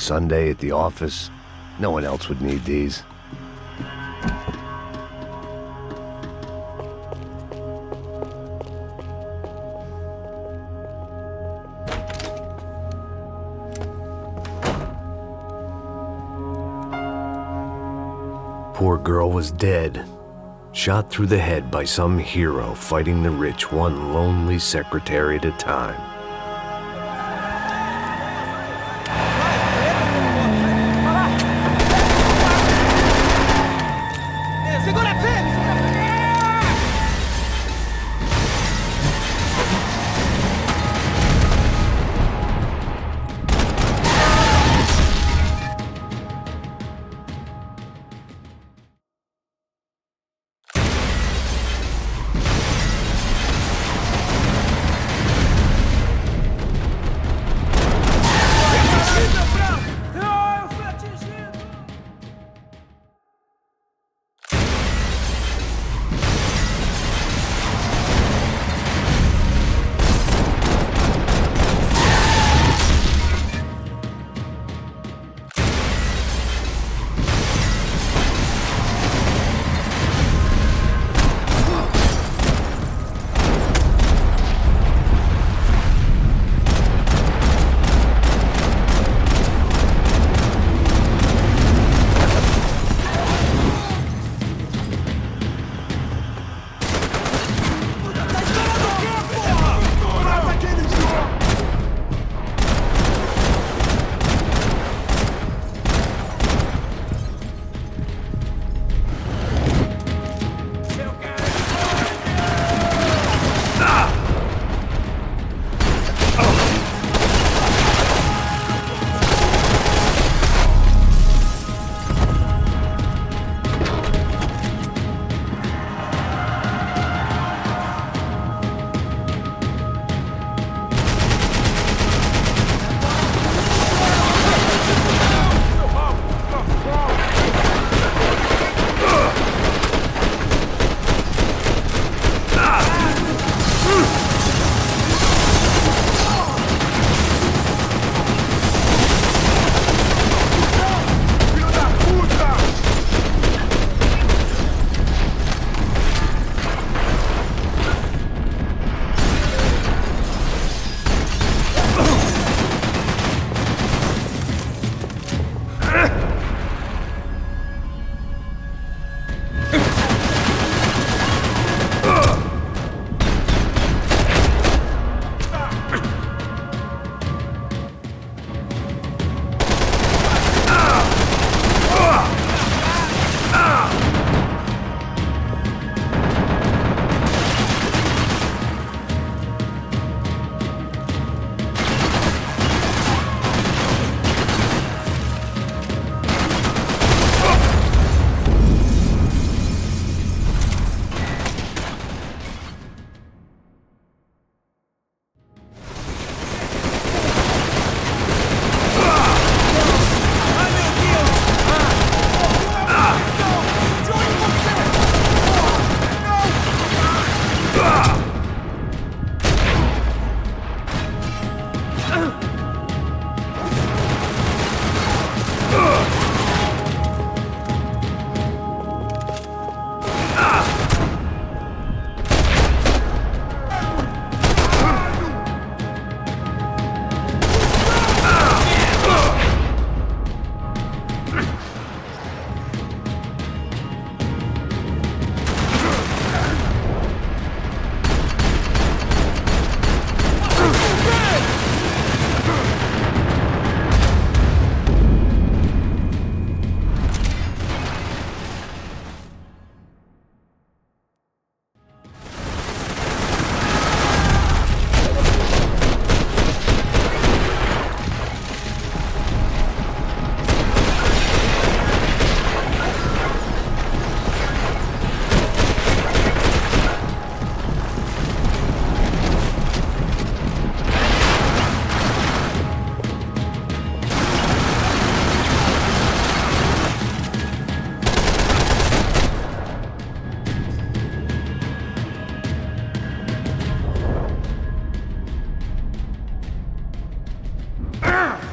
Sunday at the office. No one else would need these. Poor girl was dead, shot through the head by some hero fighting the rich one lonely secretary at a time.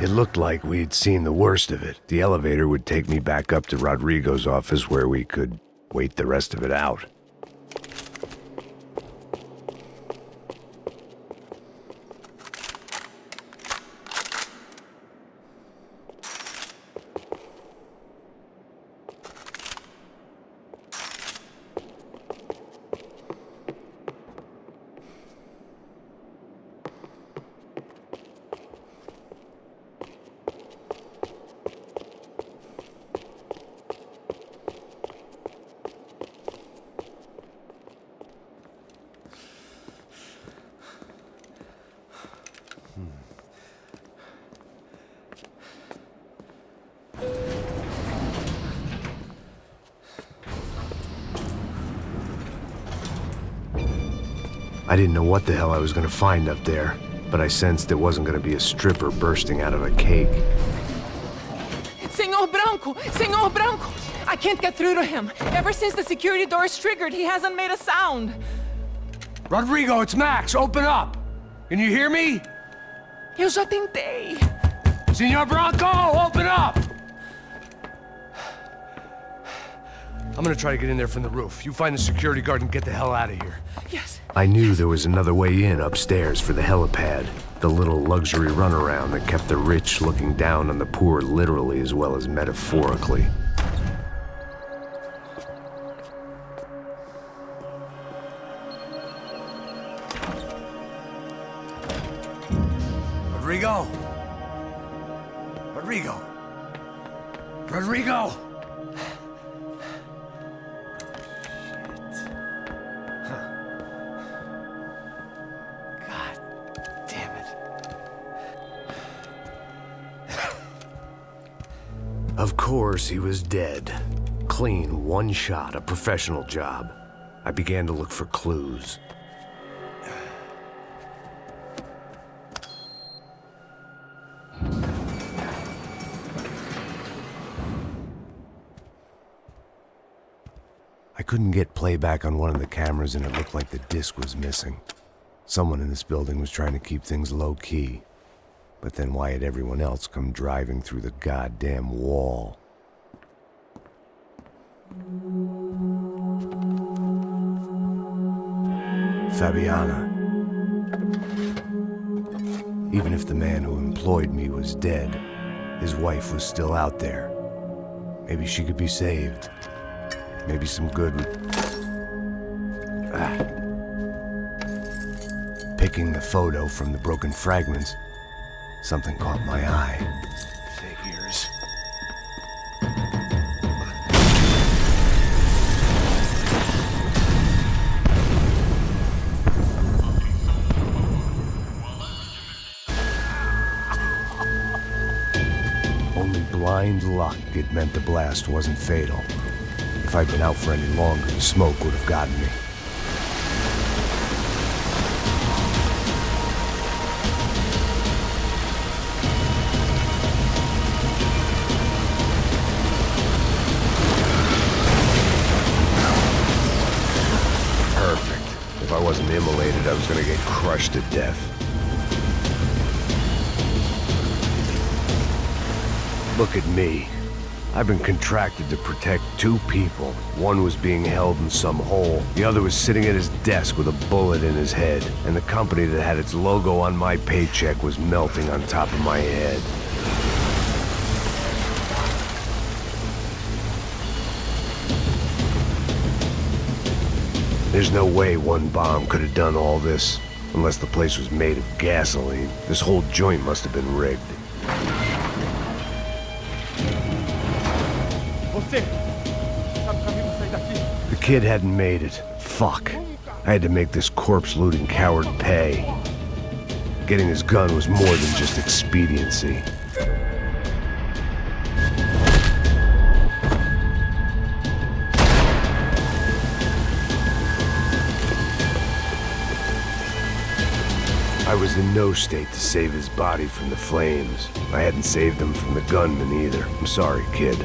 It looked like we'd seen the worst of it. The elevator would take me back up to Rodrigo's office where we could wait the rest of it out. I didn't know what the hell I was gonna find up there, but I sensed it wasn't gonna be a stripper bursting out of a cake. Senor Branco! Senor Branco! I can't get through to him. Ever since the security door is triggered, he hasn't made a sound. Rodrigo, it's Max! Open up! Can you hear me? Eu já tentei. Senor Branco, open up! I'm gonna try to get in there from the roof. You find the security guard and get the hell out of here. Yes. I knew there was another way in upstairs for the helipad. The little luxury runaround that kept the rich looking down on the poor literally as well as metaphorically. Rodrigo! Rodrigo! Rodrigo! Of course, he was dead. Clean, one shot, a professional job. I began to look for clues. I couldn't get playback on one of the cameras and it looked like the disc was missing. Someone in this building was trying to keep things low-key. But then why had everyone else come driving through the goddamn wall? Fabiana. Even if the man who employed me was dead, his wife was still out there. Maybe she could be saved. Maybe some good would... Picking the photo from the broken fragments, something caught my eye. Figures. Only blind luck it meant the blast wasn't fatal. If I'd been out for any longer, the smoke would have gotten me. If I wasn't immolated, I was gonna get crushed to death. Look at me. I've been contracted to protect two people. One was being held in some hole. The other was sitting at his desk with a bullet in his head. And the company that had its logo on my paycheck was melting on top of my head. There's no way one bomb could have done all this, unless the place was made of gasoline. This whole joint must have been rigged. The kid hadn't made it. Fuck. I had to make this corpse-looting coward pay. Getting his gun was more than just expediency. I was in no state to save his body from the flames. I hadn't saved him from the gunman either. I'm sorry, kid.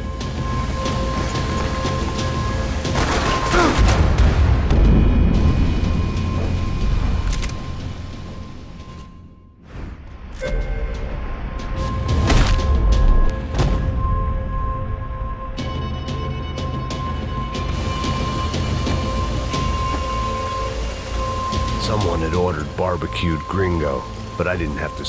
Someone had ordered barbecued gringo, but I didn't have to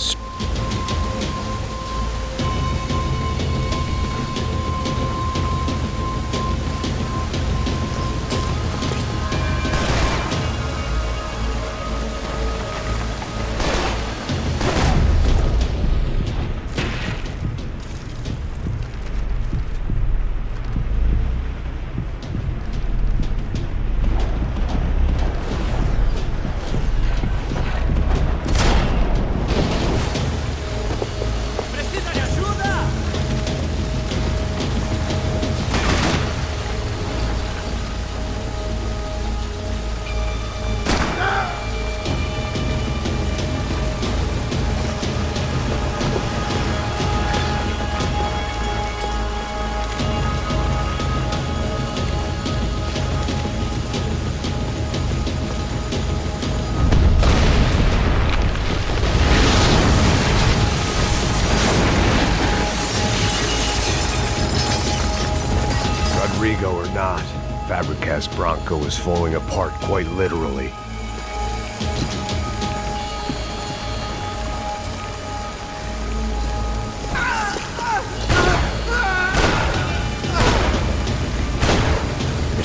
or not, Fabricas Bronco was falling apart quite literally. It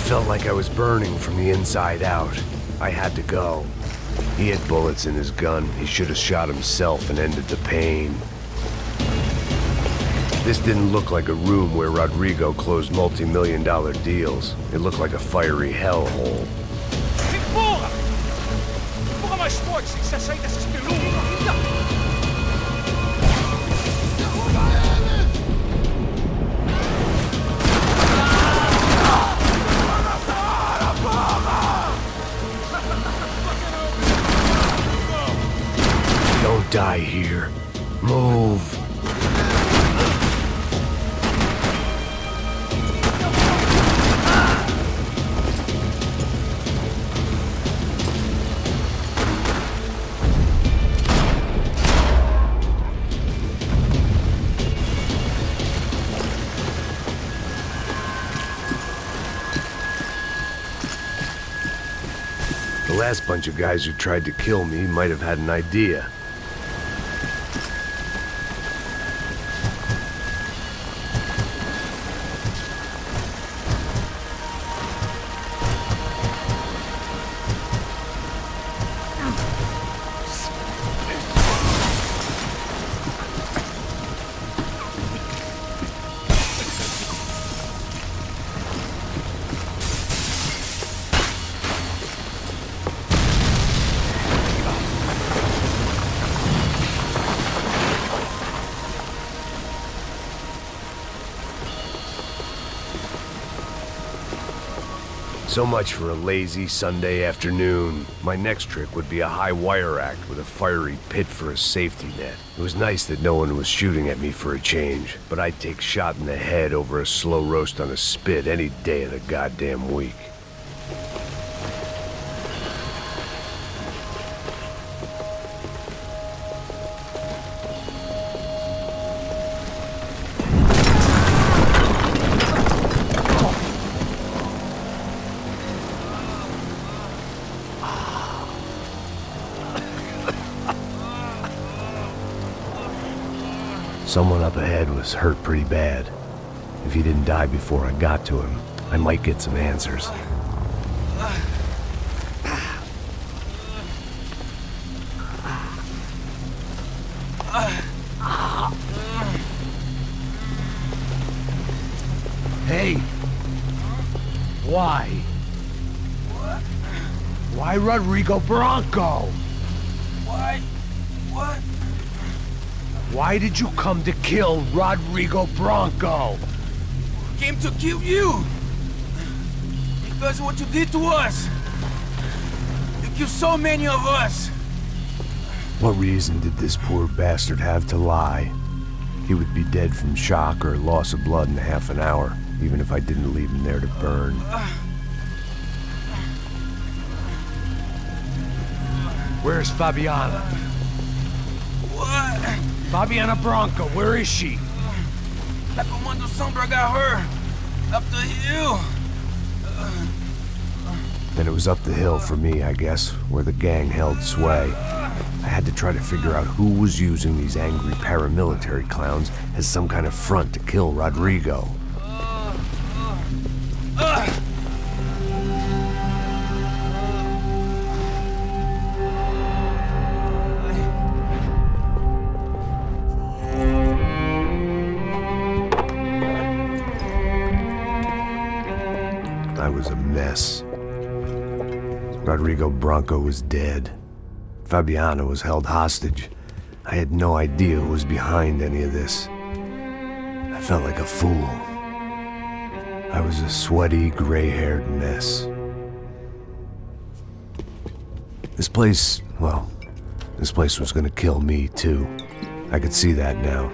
felt like I was burning from the inside out. I had to go. He had bullets in his gun. He should have shot himself and ended the pain. This didn't look like a room where Rodrigo closed multi-million-dollar deals. It looked like a fiery hellhole. Porra! Porra mais forte sem você sair dessas pelumbras! Don't die here. Move. The last bunch of guys who tried to kill me might have had an idea. So much for a lazy Sunday afternoon. My next trick would be a high wire act with a fiery pit for a safety net. It was nice that no one was shooting at me for a change, but I'd take shot in the head over a slow roast on a spit any day of the goddamn week. Someone up ahead was hurt pretty bad. If he didn't die before I got to him, I might get some answers. Hey! Why? What? Why Rodrigo Bronco? Why? What? Why did you come to kill Rodrigo Bronco? Came to kill you! Because of what you did to us! You killed so many of us! What reason did this poor bastard have to lie? He would be dead from shock or loss of blood in half an hour, even if I didn't leave him there to burn. Where's Fabiana? What? Fabiana Bronco, where is she? La Comando Sombra got her. Up the hill. Then it was up the hill for me, I guess, where the gang held sway. I had to try to figure out who was using these angry paramilitary clowns as some kind of front to kill Rodrigo. I was a mess. Rodrigo Bronco was dead. Fabiana was held hostage. I had no idea who was behind any of this. I felt like a fool. I was a sweaty, gray-haired mess. This place was gonna kill me too. I could see that now.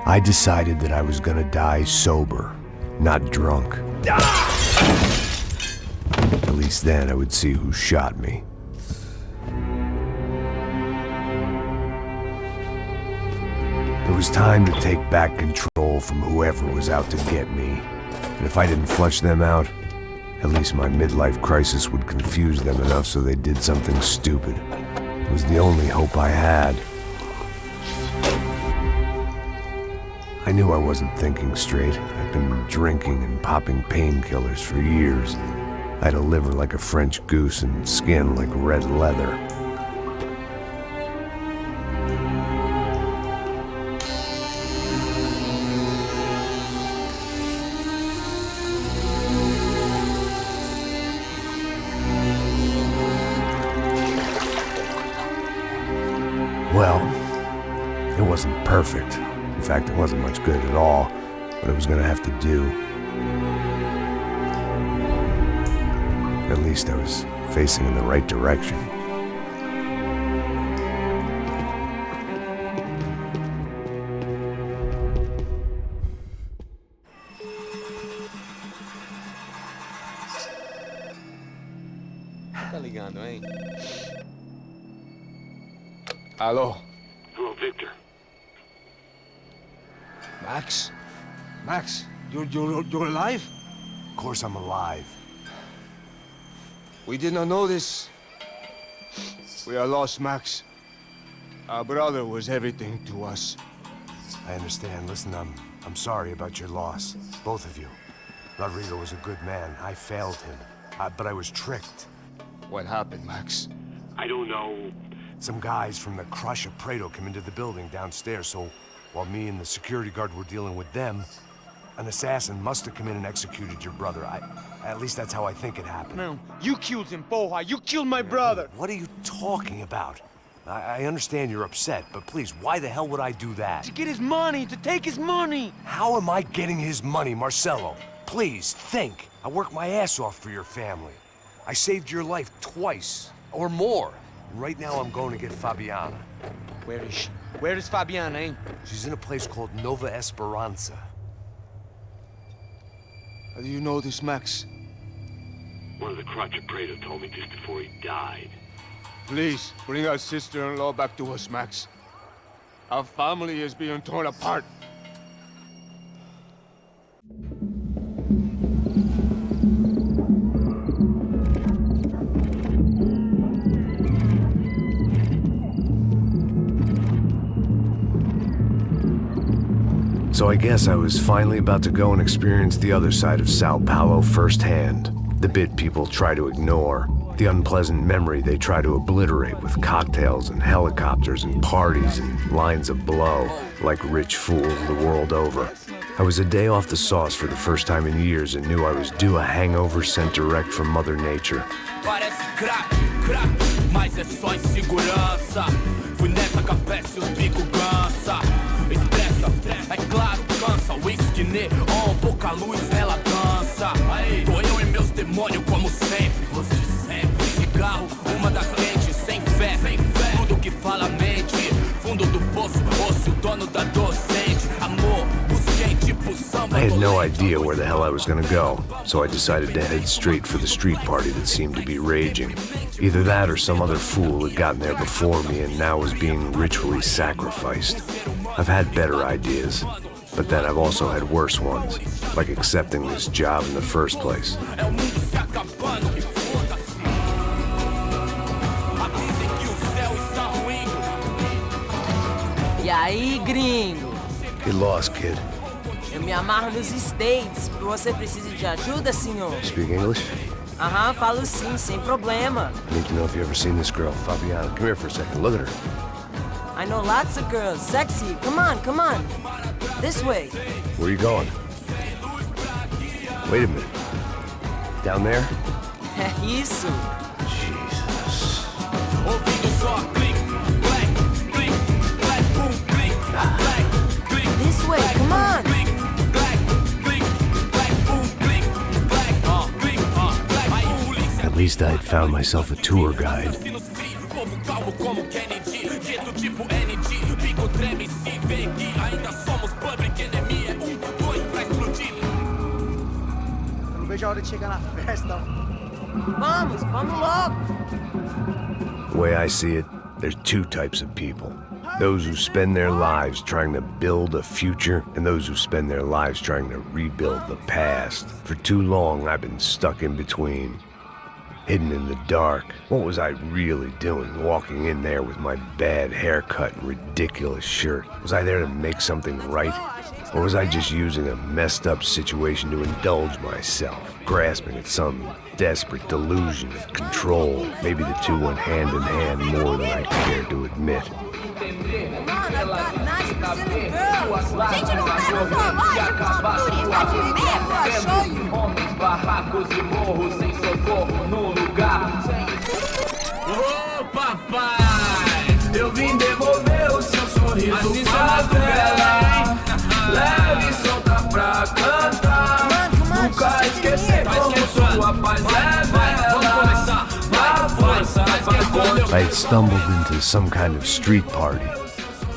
I decided that I was gonna die sober, not drunk. At least then I would see who shot me. It was time to take back control from whoever was out to get me. And if I didn't flush them out, at least my midlife crisis would confuse them enough so they did something stupid. It was the only hope I had. I knew I wasn't thinking straight. I'd been drinking and popping painkillers for years. I had a liver like a French goose and skin like red leather. Well, it wasn't perfect. In fact, it wasn't much good at all, but it was gonna have to do. At least I was facing in the right direction. Tá ligando, hein? Alô? Hello, Victor. Max? Max, you're alive? Of course I'm alive. We did not know this. We are lost, Max. Our brother was everything to us. I understand. Listen, I'm sorry about your loss. Both of you. Rodrigo was a good man. I failed him. But I was tricked. What happened, Max? I don't know. Some guys from the Crush of Prado came into the building downstairs, so while me and the security guard were dealing with them, an assassin must have come in and executed your brother. At least that's how I think it happened. No, you killed him, Porra. You killed my brother. What are you talking about? I understand you're upset, but please, why the hell would I do that? To get his money, to take his money. How am I getting his money, Marcelo? Please, think. I worked my ass off for your family. I saved your life twice, or more. And right now I'm going to get Fabiana. Where is she? Where is Fabiana, eh? She's in a place called Nova Esperanza. How do you know this, Max? One of the Crotch of Prado told me just before he died. Please, bring our sister-in-law back to us, Max. Our family is being torn apart. So I guess I was finally about to go and experience the other side of Sao Paulo firsthand. The bit people try to ignore. The unpleasant memory they try to obliterate with cocktails and helicopters and parties and lines of blow, like rich fools the world over. I was a day off the sauce for the first time in years and knew I was due a hangover sent direct from Mother Nature. Parece crack, mas é só insegurança. Fui nessa capete, os bico gansa. Estressa, é claro, cansa. Whisky neon, pouca luz, ela dança. Tô eu e meus demônios como sempre. Você sempre. Cigarro, uma da frente, sem fé. Tudo que fala mente. Fundo do poço, osso, dono da docente. Amor, busquei tipo samba. I had no idea where the hell I was gonna go, so I decided to head straight for the street party that seemed to be raging. Either that or some other fool had gotten there before me and now was being ritually sacrificed. I've had better ideas, but then I've also had worse ones, like accepting this job in the first place. Aí, gringo. Get lost, kid. Eu me amarro nos States. Você precisa de ajuda, senhor? Speak English? Aham, falo sim, sem problema. I need to know if you ever seen this girl, Fabiana. Come here for a second. Look at her. I know lots of girls. Sexy. Come on, come on. This way. Where are you going? Wait a minute. Down there? É isso. Jesus. Ouvindo só clique, clack, clique, clack, boom, clique, clack, clique. This way, come on. Clique, clack, clique, clack, boom, clique, clack, clique, clack. Aí polícia. At least I had found myself a tour guide. Sinos frio, povo calmo como Kennedy, jeito tipo ND, pico treme se vê que ainda somos public enemy. É 1, 2 pra explodir. Eu não vejo a hora de chegar na festa, não. Vamos, vamos logo. The way I see it, there's two types of people. Those who spend their lives trying to build a future, and those who spend their lives trying to rebuild the past. For too long, I've been stuck in between. Hidden in the dark. What was I really doing, walking in there with my bad haircut and ridiculous shirt? Was I there to make something right? Or was I just using a messed up situation to indulge myself, grasping at some desperate delusion of control? Maybe the two went hand in hand more than I cared to admit. Come on, I've got nice Brazilian girls. Gente, não pega sua loja, turista de merda, I show you. Homens, barracos e morros sem socorro no lugar. Ô papai, eu vim devolver o seu sorriso pra tela. Leve e solta pra cantar. Nunca esquecer como sua paz é bela. Vai força, vai I had stumbled into some kind of street party.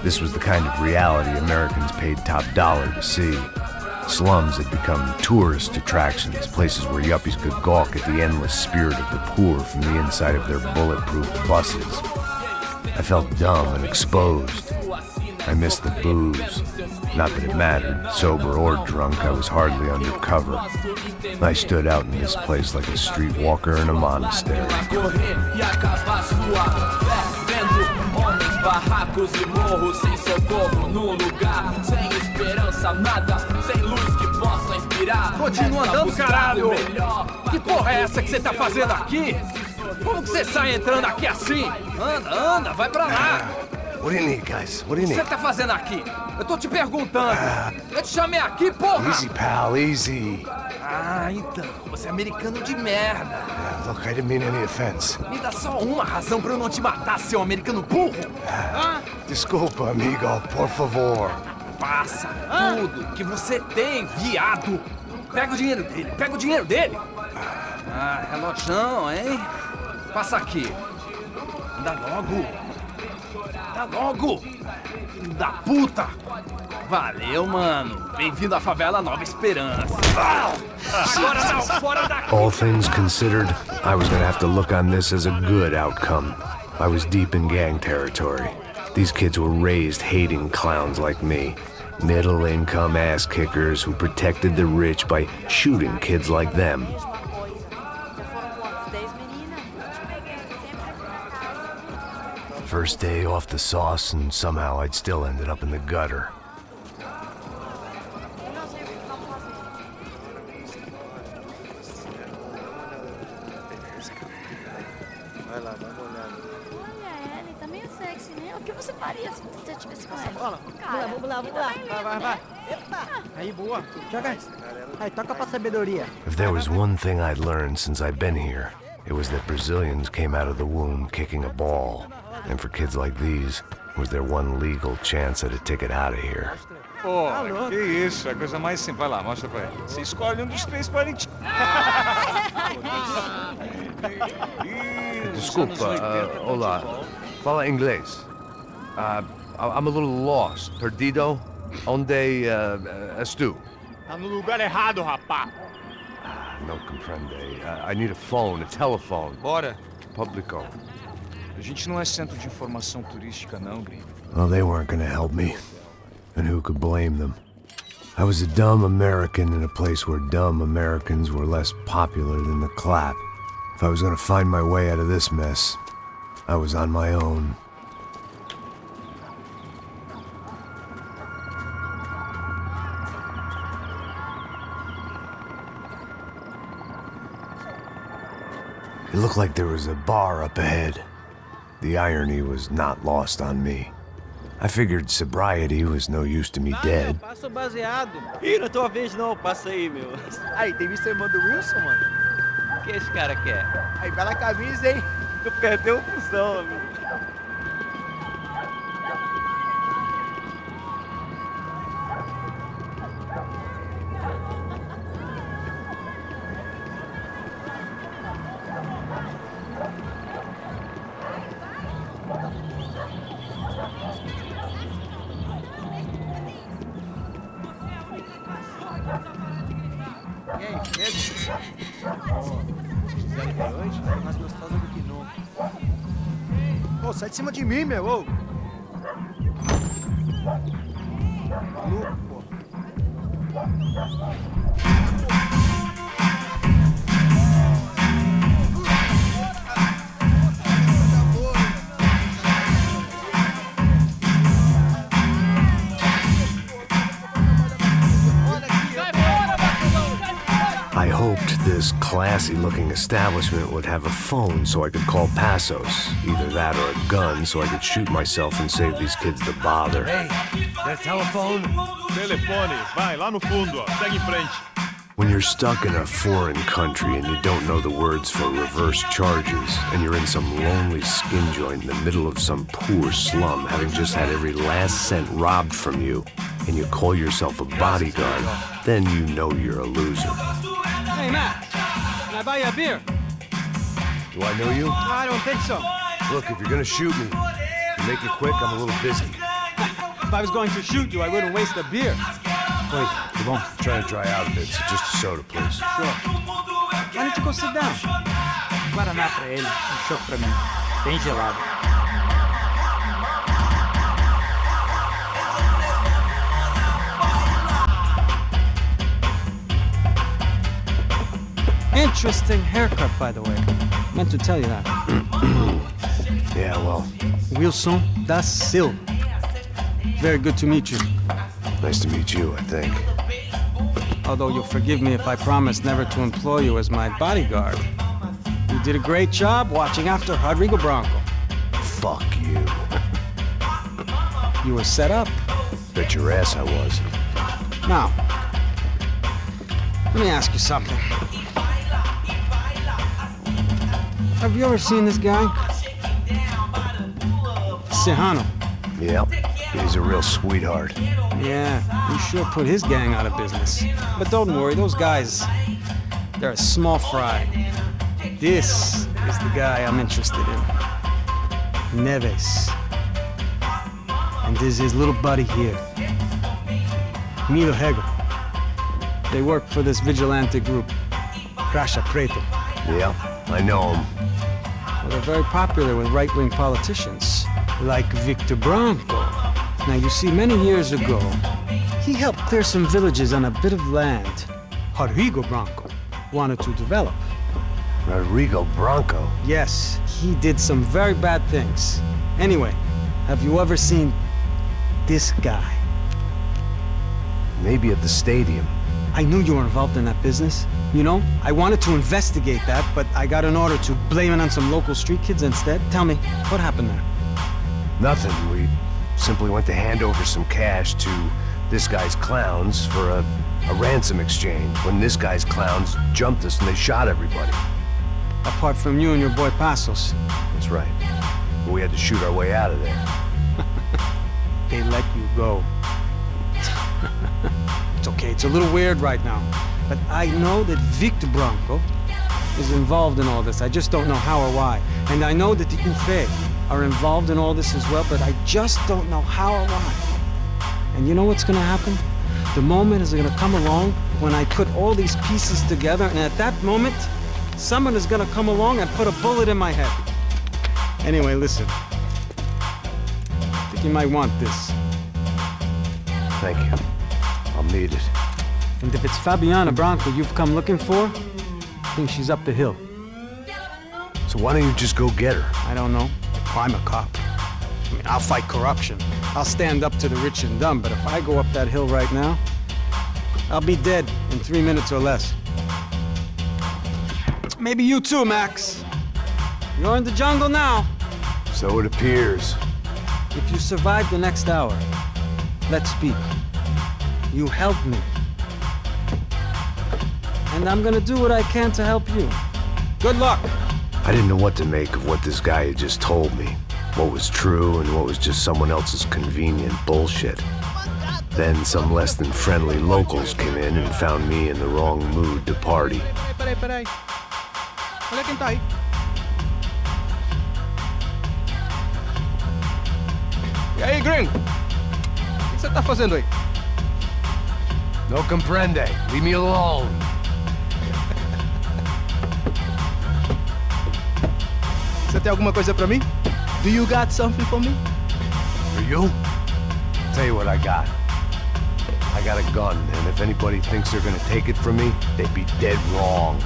This was the kind of reality Americans paid top dollar to see. Slums had become tourist attractions, places where yuppies could gawk at the endless spirit of the poor from the inside of their bulletproof buses. I felt dumb and exposed. I missed the booze. Not that it mattered, sober or drunk, I was hardly under cover. I stood out in this place like a streetwalker in a monastery. Barracos e morros sem socorro no lugar, sem esperança, nada, sem luz que possa inspirar. Continua andando, caralho! Que porra é essa que você tá fazendo aqui? Como que você sai entrando aqui assim? Anda, anda, vai pra lá! What do you need, guys? What do you O que need? você tá fazendo aqui? Eu tô te perguntando! Eu te chamei aqui, porra! Easy, pal, easy. Ah, então, você é americano de merda! Look, I didn't mean any offense. Me dá só uma razão pra eu não te matar, seu americano burro! Desculpa, amigo, por favor. Passa tudo que você tem, viado! Pega o dinheiro dele, pega o dinheiro dele! Ah, relojão, hein? Passa aqui. Dá logo! Dá logo! Filho da puta! Valeu, mano! Bem-vindo à favela Nova Esperança! Agora não, fora daqui! All things considered, I was gonna have to look on this as a good outcome. I was deep in gang territory. These kids were raised hating clowns like me. Middle-income ass-kickers who protected the rich by shooting kids like them. First day off the sauce, and somehow I'd still ended up in the gutter. Vai lá, dá uma olhada. Olha, ele tá meio sexy, né? O que você faria se você estivesse com ele? Bola. Cara, Vamos lá. Vai. Epa! Aí, boa. Joga. Aí, toca pra sabedoria. If there was one thing I'd learned since I'd been here, it was that Brazilians came out of the womb kicking a ball. And for kids like these, it was their one legal chance at a ticket out of here. Pô, que isso, é a coisa mais simples. Vai lá, mostra pra ele. Você escolhe um dos três parentinhos. Desculpa, olá. Fala inglês. I'm a little lost. Perdido? Onde és tu? Tá no lugar errado, rapá! Não compreende. I need a phone, a telephone. Bora. Publico. A gente não é centro de informação turística, não, gringo. Well, they weren't gonna help me. And who could blame them? I was a dumb American in a place where dumb Americans were less popular than the clap. If I was gonna find my way out of this mess, I was on my own. It looked like there was a bar up ahead. The irony was not lost on me. I figured sobriety was no use to me dead. Passa o baseado. Ih, não é tua vez não, passa aí, meu. Aí, tem visto a irmã do Wilson, mano? O que esse cara quer? Aí, bela camisa, hein? Tu perdeu o fusão, amigo. E aí, Pedro? Fizeram de hoje? Mais gostosa do que nunca. Ô, sai de cima de mim, meu! Ô. Maluco, pô. I hoped this classy-looking establishment would have a phone so I could call Passos. Either that or a gun so I could shoot myself and save these kids the bother. Hey, that telephone? Telefone, vai, lá no fundo, ó. Segue em frente. When you're stuck in a foreign country and you don't know the words for reverse charges, and you're in some lonely skin joint in the middle of some poor slum, having just had every last cent robbed from you, and you call yourself a bodyguard, then you know you're a loser. Hey, Max, can I buy you a beer? Do I know you? I don't think so. Look, if you're gonna shoot me, to make it quick, I'm a little busy. If I was going to shoot you, I wouldn't waste a beer. Wait, come on. I'm trying to dry out a bit, so just a soda, please. Sure. Why don't you go sit down? Guaraná pra ele, choque pra mim. Bem gelado. Interesting haircut, by the way. Meant to tell you that. Yeah, well. Wilson da Silva. Very good to meet you. Nice to meet you, I think. Although you'll forgive me if I promise never to employ you as my bodyguard. You did a great job watching after Rodrigo Branco. Fuck you. You were set up. Bet your ass I was. Now, let me ask you something. Have you ever seen this guy? Serrano. Yep. He's a real sweetheart. Yeah, he sure put his gang out of business. But don't worry, those guys, they're a small fry. This is the guy I'm interested in. Neves. And this is his little buddy here. Milo Hegel. They work for this vigilante group, Crasha Preto. Yeah, I know him. Well, they're very popular with right-wing politicians, like Victor Branco. Now, you see, many years ago, he helped clear some villages on a bit of land Rodrigo Branco wanted to develop. Rodrigo Branco? Yes, he did some very bad things. Anyway, have you ever seen this guy? Maybe at the stadium. I knew you were involved in that business. You know, I wanted to investigate that, but I got an order to blame it on some local street kids instead. Tell me, what happened there? Nothing. We simply went to hand over some cash to this guy's clowns for a ransom exchange when this guy's clowns jumped us and they shot everybody. Apart from you and your boy Passos. That's right. But we had to shoot our way out of there. They let you go. It's okay, it's a little weird right now. But I know that Victor Branco is involved in all this. I just don't know how or why. And I know that the enfeite are involved in all this as well, but I just don't know how or why. And you know what's gonna happen? The moment is gonna come along when I put all these pieces together, and at that moment, someone is gonna come along and put a bullet in my head. Anyway, listen. I think you might want this. Thank you. I'll need it. And if it's Fabiana Branco you've come looking for, I think she's up the hill. So why don't you just go get her? I don't know. I'm a cop. I mean, I'll fight corruption. I'll stand up to the rich and dumb, but if I go up that hill right now, I'll be dead in 3 minutes or less. Maybe you too, Max. You're in the jungle now. So it appears. If you survive the next hour, let's speak. You helped me. And I'm gonna do what I can to help you. Good luck! I didn't know what to make of what this guy had just told me. What was true and what was just someone else's convenient bullshit. Then some less than friendly locals came in and found me in the wrong mood to party. Peraí. Olha quem tá aí. E aí, gringo? O que você tá fazendo aí? No comprende. Leave me alone. Você tem alguma coisa pra mim? Do you got something for me? For you? Tell you what I got. I got a gun, and if anybody thinks they're gonna take it from me, they'd be dead wrong.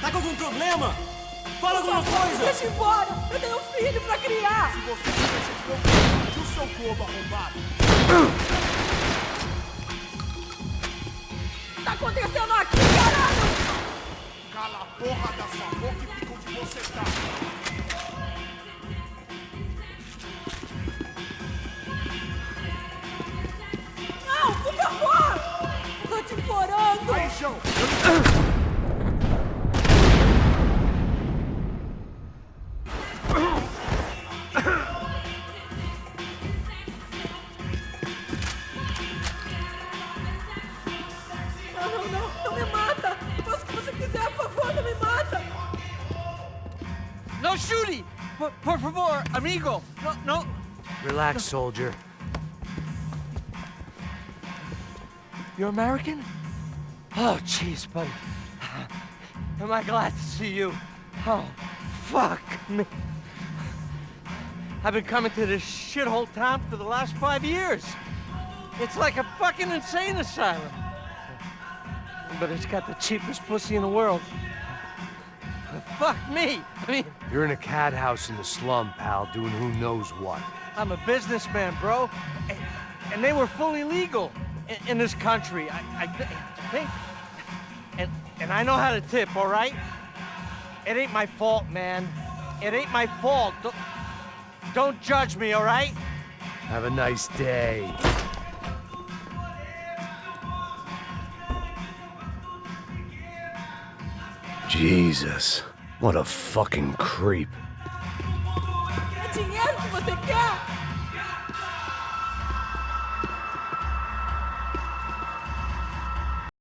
Tá com algum problema? Fala alguma coisa! Deixa embora! Eu tenho um filho pra criar! Se você tivesse preocupado, o seu corpo arrombado! Tá acontecendo aqui, caralho! Cala a porra da sua boca e fica onde você tá! Não, por favor! Eu tô te implorando! Aí, João! Não me mata! Faça o que você quiser, por favor, não me mata! No shooting! Por favor, amigo! No! Relax, soldier. You're American? Oh, jeez, buddy. Am I glad to see you? Oh, fuck me. I've been coming to this shithole town for the last 5 years. It's like a fucking insane asylum. But it's got the cheapest pussy in the world. Fuck me! I mean... You're in a cat house in the slum, pal, doing who knows what. I'm a businessman, bro. And they were fully legal in this country, I think. And I know how to tip, all right? It ain't my fault, man. It ain't my fault. Don't judge me, all right? Have a nice day. Jesus, what a fucking creep. É dinheiro que você quer?